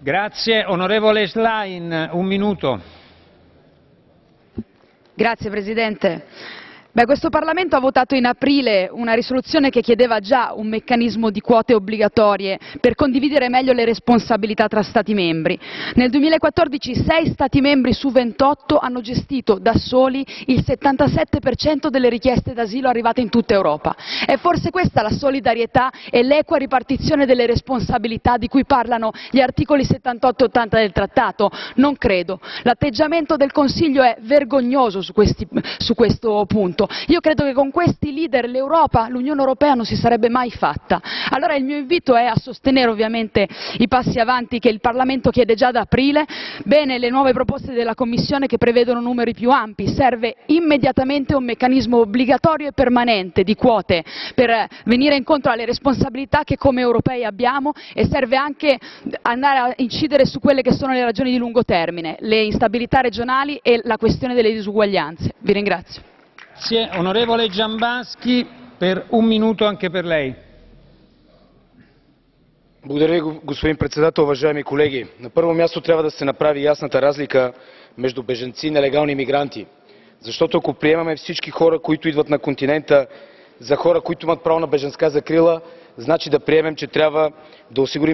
Grazie. Onorevole Schlein, un minuto. Grazie Presidente. Questo Parlamento ha votato in aprile una risoluzione che chiedeva già un meccanismo di quote obbligatorie per condividere meglio le responsabilità tra Stati membri. Nel 2014 6 Stati membri su 28 hanno gestito da soli il 77% delle richieste d'asilo arrivate in tutta Europa. È forse questa la solidarietà e l'equa ripartizione delle responsabilità di cui parlano gli articoli 78 e 80 del Trattato? Non credo. L'atteggiamento del Consiglio è vergognoso su questo punto. Io credo che con questi leader l'Europa, l'Unione Europea non si sarebbe mai fatta. Allora il mio invito è a sostenere ovviamente i passi avanti che il Parlamento chiede già da aprile. Bene le nuove proposte della Commissione che prevedono numeri più ampi. Serve immediatamente un meccanismo obbligatorio e permanente di quote per venire incontro alle responsabilità che come europei abbiamo, e serve anche andare a incidere su quelle che sono le ragioni di lungo termine, le instabilità regionali e la questione delle disuguaglianze. Vi ringrazio. Grazie. Onorevole Джамбазки, per un minuto anche per lei. Благодаря, господин председател. Уважаеми колеги, на първо място трябва да се направи ясната разлика между бежанци и нелегални мигранти. Защото ако приемаме всички хора, които идват на континента, за хора, които имат право на бежанска закрила, значи да приемем, че трябва да осигурим